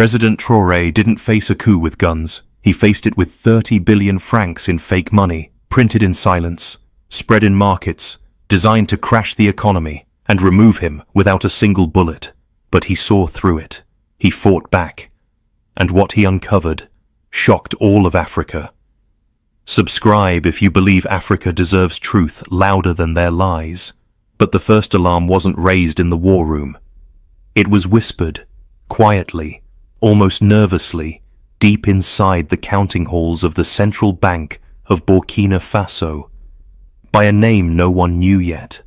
President Traoré didn't face a coup with guns. He faced it with 30 billion francs in fake money, printed in silence, spread in markets, designed to crash the economy and remove him without a single bullet. But he saw through it. He fought back. And what he uncovered shocked all of Africa. Subscribe if you believe Africa deserves truth louder than their lies. But the first alarm wasn't raised in the war room. It was whispered, quietly, almost nervously, deep inside the counting halls of the central bank of Burkina Faso, by a name no one knew yet.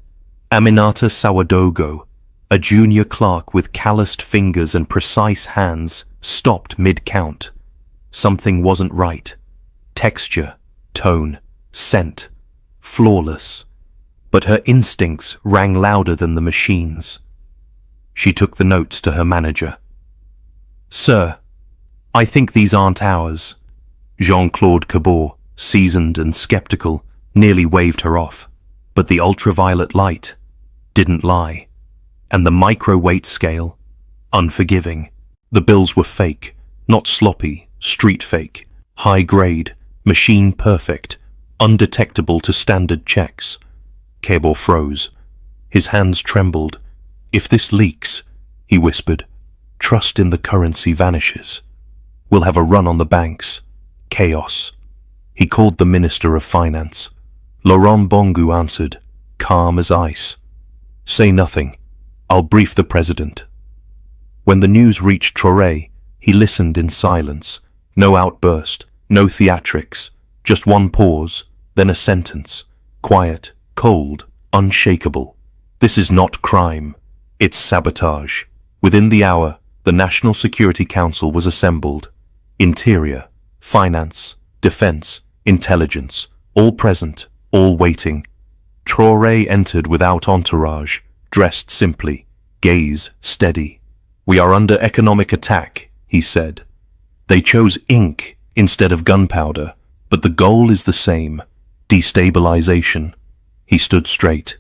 Aminata Ouagadougou, a junior clerk with calloused fingers and precise hands, stopped mid-count. Something wasn't right. Texture, tone, scent, flawless. But her instincts rang louder than the machines. She took the notes to her manager. "Sir, I think these aren't ours." Jean-Claude Cabot, seasoned and skeptical, nearly waved her off. But the ultraviolet light didn't lie. And the micro-weight scale, unforgiving. The bills were fake, not sloppy, street fake, high grade, machine perfect, undetectable to standard checks. Cabot froze. His hands trembled. "If this leaks," he whispered, "trust in the currency vanishes. We'll have a run on the banks. Chaos." He called the Minister of Finance. Laurent Gbagbo answered, calm as ice. "Say nothing. I'll brief the President." When the news reached Traoré, he listened in silence. No outburst, no theatrics, just one pause, then a sentence. Quiet, cold, unshakable. "This is not crime. It's sabotage." Within the hour, the National Security Council was assembled. Interior, Finance, Defense, Intelligence, all present, all waiting. Traoré entered without entourage, dressed simply, gaze steady. "We are under economic attack," he said. "They chose ink instead of gunpowder, but the goal is the same, destabilization." He stood straight,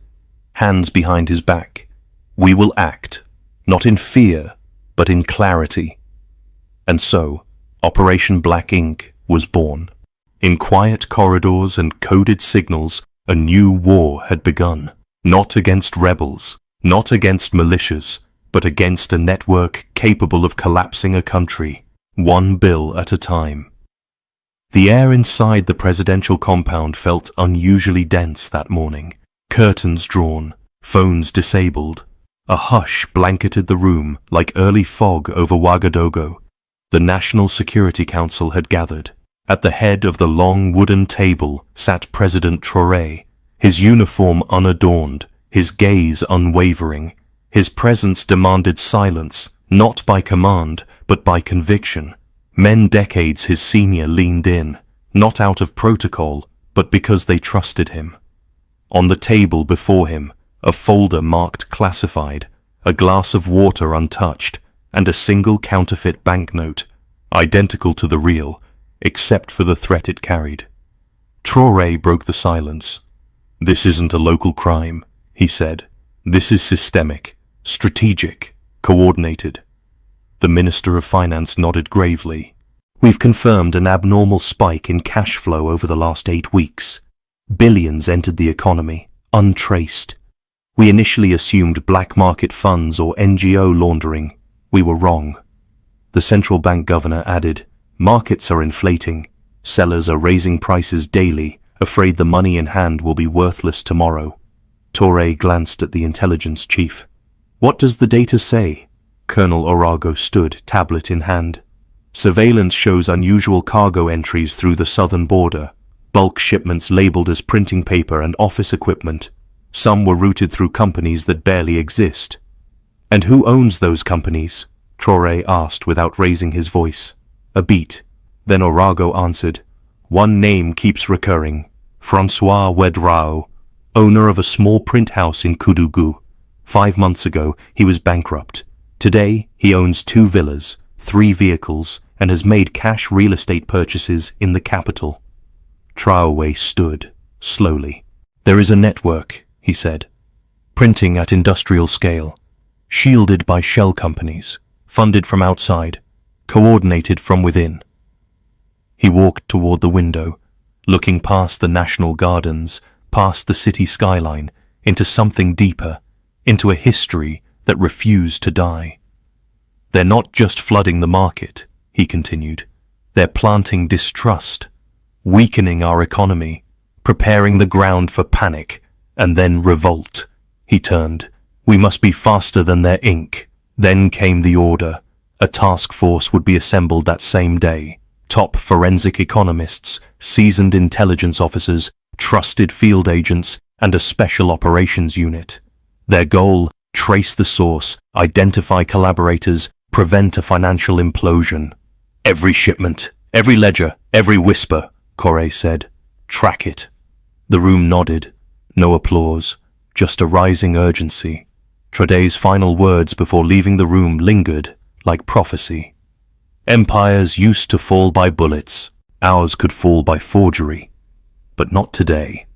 hands behind his back. "We will act, not in fear, but in clarity." And so, Operation Black Ink was born. In quiet corridors and coded signals, a new war had begun. Not against rebels, not against militias, but against a network capable of collapsing a country, one bill at a time. The air inside the presidential compound felt unusually dense that morning. Curtains drawn, phones disabled. A hush blanketed the room like early fog over Ouagadougou. The National Security Council had gathered. At the head of the long wooden table sat President Traoré, his uniform unadorned, his gaze unwavering. His presence demanded silence, not by command, but by conviction. Men decades his senior leaned in, not out of protocol, but because they trusted him. On the table before him, a folder marked classified, a glass of water untouched, and a single counterfeit banknote, identical to the real, except for the threat it carried. Traoré broke the silence. "This isn't a local crime," he said. "This is systemic, strategic, coordinated." The Minister of Finance nodded gravely. "We've confirmed an abnormal spike in cash flow over the last 8 weeks. Billions entered the economy, untraced. We initially assumed black market funds or NGO laundering. We were wrong." The central bank governor added, "Markets are inflating. Sellers are raising prices daily, afraid the money in hand will be worthless tomorrow." Traoré glanced at the intelligence chief. "What does the data say?" Colonel Ouagadougou stood, tablet in hand. "Surveillance shows unusual cargo entries through the southern border. Bulk shipments labeled as printing paper and office equipment. Some were routed through companies that barely exist." "And who owns those companies?" Traoré asked without raising his voice. A beat. Then Ouagadougou answered, "One name keeps recurring. François Ouedraogo, owner of a small print house in Ouagadougou. 5 months ago, he was bankrupt. Today, he owns 2 villas, 3 vehicles, and has made cash real estate purchases in the capital." Traoré stood, slowly. "There is a network," he said. "Printing at industrial scale, shielded by shell companies, funded from outside. coordinated from within. He walked toward the window, looking past the National Gardens, past the city skyline, into something deeper, into a history that refused to die. They're not just flooding the market, he continued. They're planting distrust, weakening our economy, preparing the ground for panic, and then revolt. He turned. We must be faster than their ink. Then came the order. A task force would be assembled that same day. Top forensic economists, seasoned intelligence officers, trusted field agents, and a special operations unit. Their goal, trace the source, identify collaborators, prevent a financial implosion. Every shipment, every ledger, every whisper, Traoré said. Track it. The room nodded. No applause, just a rising urgency. Traoré's final words before leaving the room lingered like prophecy. Empires used to fall by bullets. Ours could fall by forgery. But not today.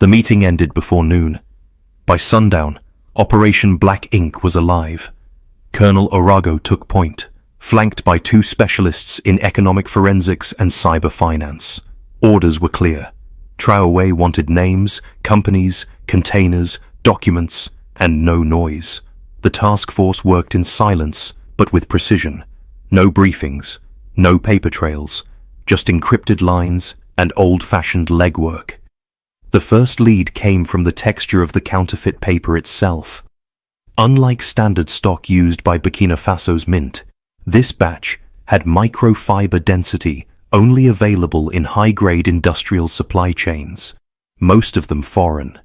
The meeting ended before noon. By sundown, Operation Black Ink was alive. Colonel Ouagadougou took point, flanked by 2 specialists in economic forensics and cyber finance. Orders were clear. Traoré wanted names, companies, containers, documents, and no noise. The task force worked in silence, but with precision. No briefings, no paper trails, just encrypted lines and old-fashioned legwork. The first lead came from the texture of the counterfeit paper itself. Unlike standard stock used by Burkina Faso's mint, this batch had microfiber density only available in high-grade industrial supply chains, most of them foreign.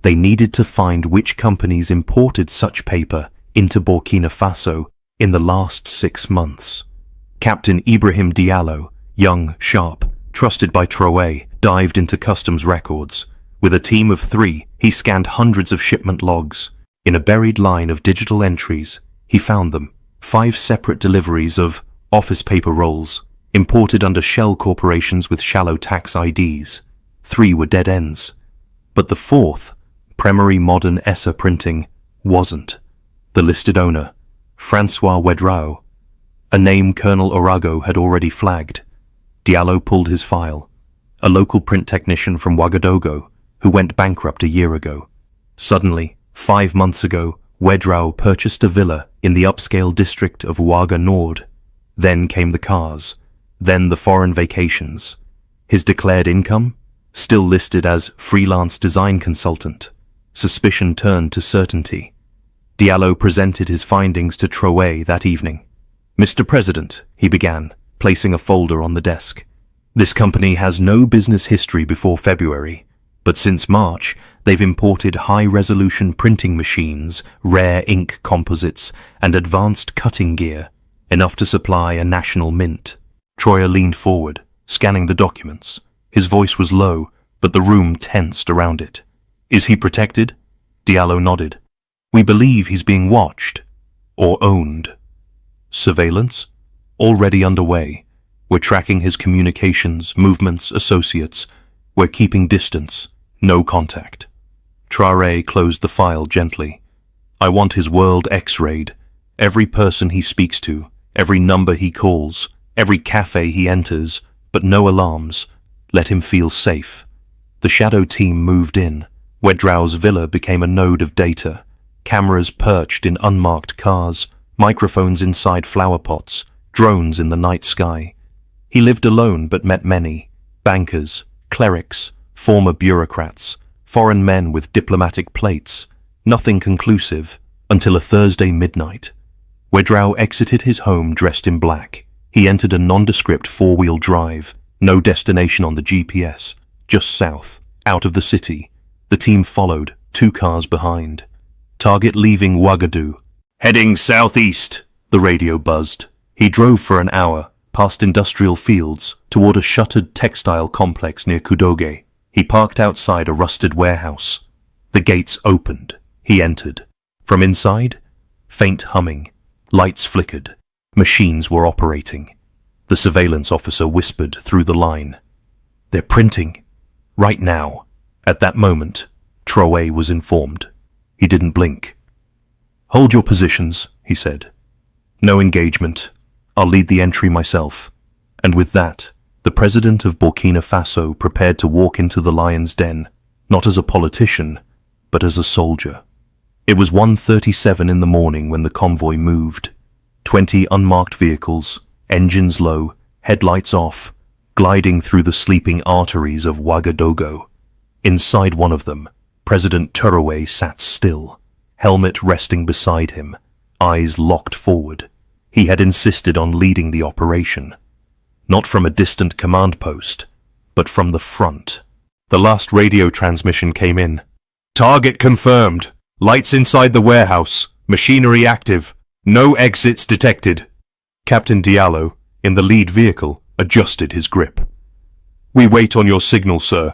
They needed to find which companies imported such paper into Burkina Faso in the last 6 months. Captain Ibrahim Diallo, young, sharp, trusted by Traoré, dived into customs records. With a team of 3, he scanned hundreds of shipment logs. In a buried line of digital entries, he found them. 5 separate deliveries of office paper rolls, imported under shell corporations with shallow tax IDs. 3 were dead ends. But the 4th, Primary Modern ESA Printing, wasn't. The listed owner, François Ouagadougou, a name Colonel Ouagadougou had already flagged. Diallo pulled his file. A local print technician from Ouagadougou, who went bankrupt a year ago. Suddenly, 5 months ago, Ouagadougou purchased a villa in the upscale district of Ouaga Nord. Then came the cars. Then the foreign vacations. His declared income? Still listed as freelance design consultant. Suspicion turned to certainty. Diallo presented his findings to Traoré that evening. Mr. President, he began, placing a folder on the desk. This company has no business history before February, but since March, they've imported high-resolution printing machines, rare ink composites, and advanced cutting gear, enough to supply a national mint. Traoré leaned forward, scanning the documents. His voice was low, but the room tensed around it. Is he protected? Diallo nodded. We believe he's being watched, or owned. Surveillance? Already underway. We're tracking his communications, movements, associates. We're keeping distance, no contact. Traoré closed the file gently. I want his world X-rayed. Every person he speaks to, every number he calls, every cafe he enters, but no alarms. Let him feel safe. The shadow team moved in. Ouagadougou's villa became a node of data. Cameras perched in unmarked cars, microphones inside flower pots, drones in the night sky. He lived alone but met many. Bankers, clerics, former bureaucrats, foreign men with diplomatic plates. Nothing conclusive until a Thursday midnight. Ouagadougou exited his home dressed in black. He entered a nondescript 4-wheel drive. No destination on the GPS. Just south, out of the city. The team followed, 2 cars behind. Target leaving Ouagadougou. Heading southeast, the radio buzzed. He drove for an hour, past industrial fields, toward a shuttered textile complex near Ouagadougou. He parked outside a rusted warehouse. The gates opened. He entered. From inside, faint humming. Lights flickered. Machines were operating. The surveillance officer whispered through the line. They're printing. Right now. At that moment, Traoré was informed. He didn't blink. Hold your positions, he said. No engagement. I'll lead the entry myself." And with that, the president of Burkina Faso prepared to walk into the lion's den, not as a politician, but as a soldier. It was 1:37 in the morning when the convoy moved. 20 unmarked vehicles, engines low, headlights off, gliding through the sleeping arteries of Ouagadougou. Inside one of them, President Traoré sat still, helmet resting beside him, eyes locked forward. He had insisted on leading the operation, not from a distant command post, but from the front. The last radio transmission came in. "Target confirmed. Lights inside the warehouse. Machinery active. No exits detected." Captain Diallo, in the lead vehicle, adjusted his grip. "We wait on your signal, sir."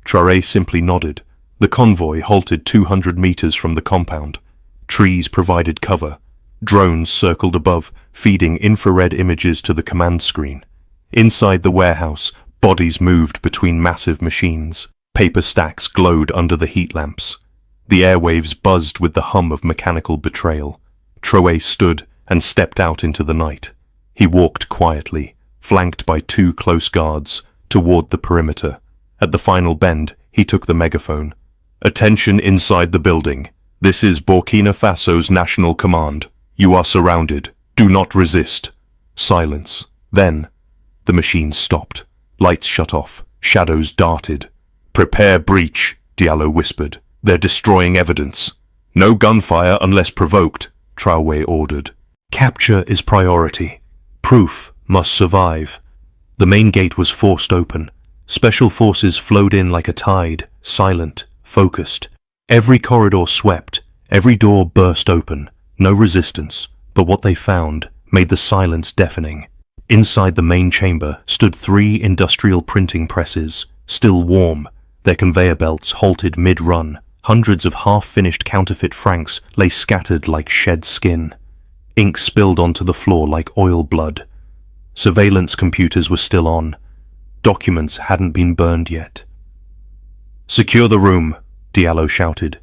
Traoré simply nodded. The convoy halted 200 meters from the compound. Trees provided cover. Drones circled above, feeding infrared images to the command screen. Inside the warehouse, bodies moved between massive machines. Paper stacks glowed under the heat lamps. The airwaves buzzed with the hum of mechanical betrayal. Traoré stood and stepped out into the night. He walked quietly, flanked by 2 close guards, toward the perimeter. At the final bend, he took the megaphone. "Attention inside the building. This is Burkina Faso's National Command. You are surrounded. Do not resist." Silence. Then, the machine stopped. Lights shut off. Shadows darted. "Prepare breach," Diallo whispered. "They're destroying evidence." "No gunfire unless provoked," Traoré ordered. Capture is priority. Proof must survive. The main gate was forced open. Special forces flowed in like a tide, silent, focused. Every corridor swept, every door burst open. No resistance, but what they found made the silence deafening. Inside the main chamber stood 3 industrial printing presses, still warm, their conveyor belts halted mid-run. Hundreds of half-finished counterfeit francs lay scattered like shed skin. Ink spilled onto the floor like oil blood. Surveillance computers were still on. Documents hadn't been burned yet. "Secure the room," Diallo shouted.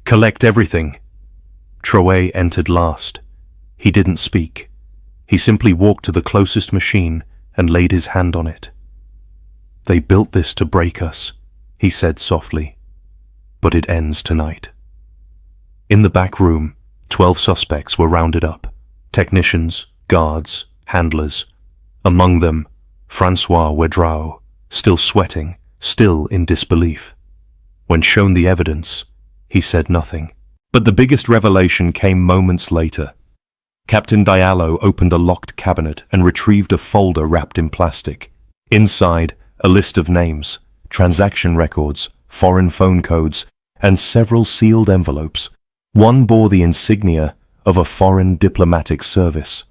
"Collect everything." Traoré entered last. He didn't speak. He simply walked to the closest machine and laid his hand on it. "They built this to break us," he said softly. "But it ends tonight." In the back room, 12 suspects were rounded up. Technicians, guards, handlers. Among them, François Ouadraogo, still sweating, still in disbelief. When shown the evidence, he said nothing. But the biggest revelation came moments later. Captain Diallo opened a locked cabinet and retrieved a folder wrapped in plastic. Inside, a list of names, transaction records, foreign phone codes, and several sealed envelopes. One bore the insignia of a foreign diplomatic service.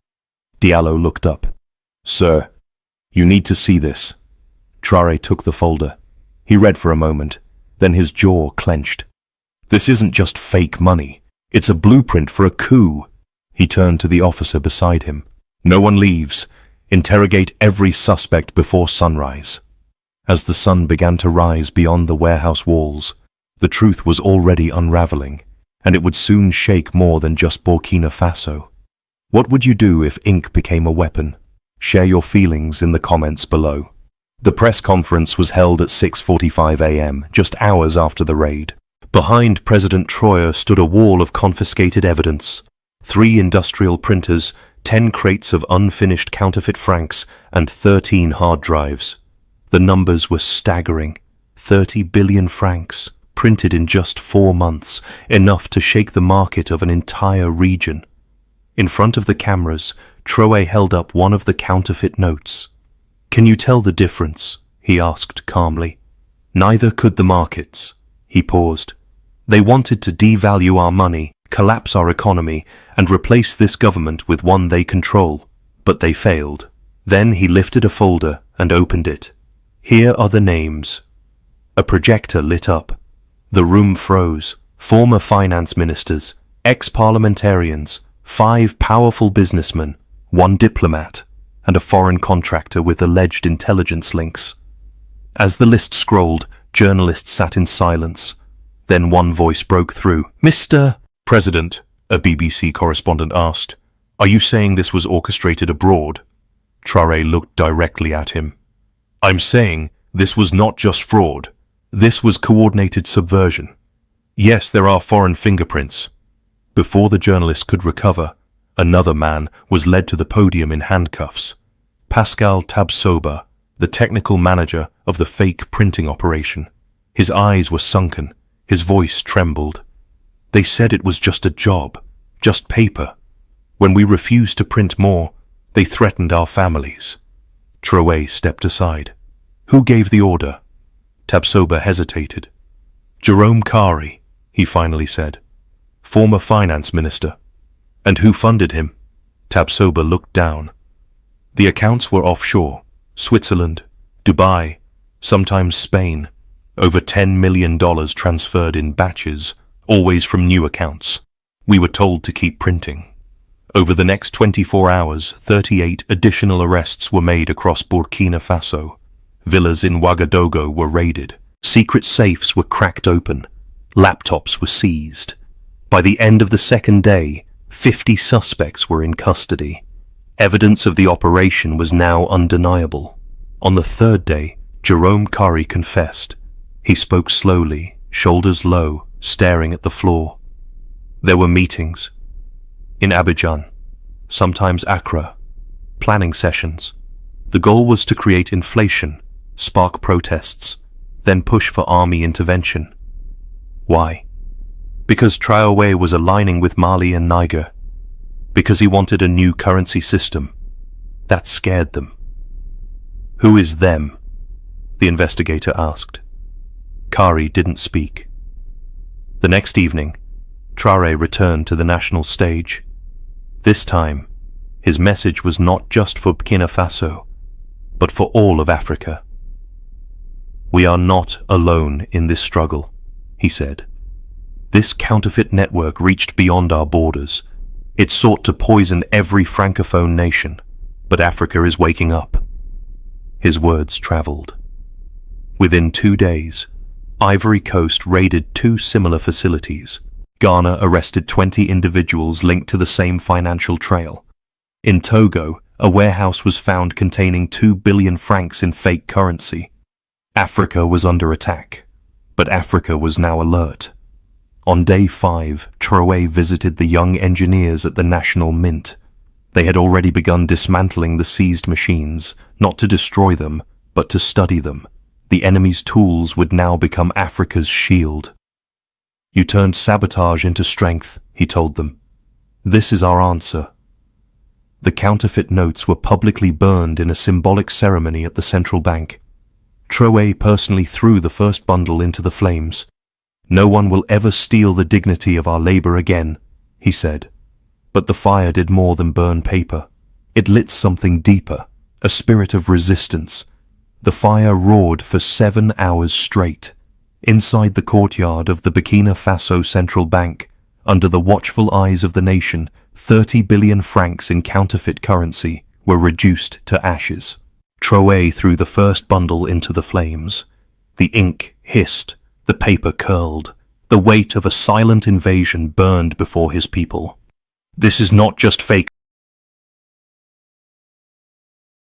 Diallo looked up. "Sir, you need to see this." Traoré took the folder. He read for a moment, then his jaw clenched. "This isn't just fake money. It's a blueprint for a coup." He turned to the officer beside him. "No one leaves. Interrogate every suspect before sunrise." As the sun began to rise beyond the warehouse walls, the truth was already unraveling, and it would soon shake more than just Burkina Faso. What would you do if ink became a weapon? Share your feelings in the comments below. The press conference was held at 6:45 a.m., just hours after the raid. Behind President Traoré stood a wall of confiscated evidence. 3 industrial printers, 10 crates of unfinished counterfeit francs, and 13 hard drives. The numbers were staggering. 30 billion francs, printed in just 4 months, enough to shake the market of an entire region. In front of the cameras, Traoré held up one of the counterfeit notes. "Can you tell the difference?" he asked calmly. "Neither could the markets." He paused. "They wanted to devalue our money, collapse our economy, and replace this government with one they control. But they failed." Then he lifted a folder and opened it. "Here are the names." A projector lit up. The room froze. Former finance ministers, ex-parliamentarians, 5 powerful businessmen, 1 diplomat, and a foreign contractor with alleged intelligence links. As the list scrolled, journalists sat in silence. Then one voice broke through. "Mr. President," a BBC correspondent asked, Are you saying this was orchestrated abroad? Traore looked directly at him. I'm saying this was not just fraud. This was coordinated subversion. Yes, there are foreign fingerprints. Before the journalist could recover, another man was led to the podium in handcuffs. Pascal Tabsoba, the technical manager of the fake printing operation. His eyes were sunken, his voice trembled. They said it was just a job, just paper. When we refused to print more, they threatened our families. Traore stepped aside. Who gave the order? Tabsoba hesitated. Jerome Kari, he finally said. Former finance minister. And who funded him? Tabsoba looked down. The accounts were offshore. Switzerland, Dubai, sometimes Spain. Over $10 million transferred in batches, always from new accounts. We were told to keep printing. Over the next 24 hours, 38 additional arrests were made across Burkina Faso. Villas in Ouagadougou were raided. Secret safes were cracked open. Laptops were seized. By the end of the second day, 50 suspects were in custody. Evidence of the operation was now undeniable. On the third day, Jerome Kari confessed. He spoke slowly, shoulders low, staring at the floor. There were meetings. In Abidjan, sometimes Accra, planning sessions. The goal was to create inflation, spark protests, then push for army intervention. Why? Because Traoré was aligning with Mali and Niger. Because he wanted a new currency system. That scared them. Who is them? The investigator asked. Kari didn't speak. The next evening, Traoré returned to the national stage. This time, his message was not just for Burkina Faso, but for all of Africa. We are not alone in this struggle, he said. This counterfeit network reached beyond our borders. It sought to poison every francophone nation, but Africa is waking up. His words traveled. Within 2 days, Ivory Coast raided 2 similar facilities. Ghana arrested 20 individuals linked to the same financial trail. In Togo, a warehouse was found containing 2 billion francs in fake currency. Africa was under attack, but Africa was now alert. On day 5, Traoré visited the young engineers at the National Mint. They had already begun dismantling the seized machines, not to destroy them, but to study them. The enemy's tools would now become Africa's shield. You turned sabotage into strength, he told them. This is our answer. The counterfeit notes were publicly burned in a symbolic ceremony at the central bank. Traoré personally threw the first bundle into the flames. No one will ever steal the dignity of our labor again, he said. But the fire did more than burn paper. It lit something deeper, a spirit of resistance. The fire roared for 7 hours straight. Inside the courtyard of the Burkina Faso Central Bank, under the watchful eyes of the nation, 30 billion francs in counterfeit currency were reduced to ashes. Traoré threw the first bundle into the flames. The ink hissed, the paper curled. The weight of a silent invasion burned before his people. This is not just fake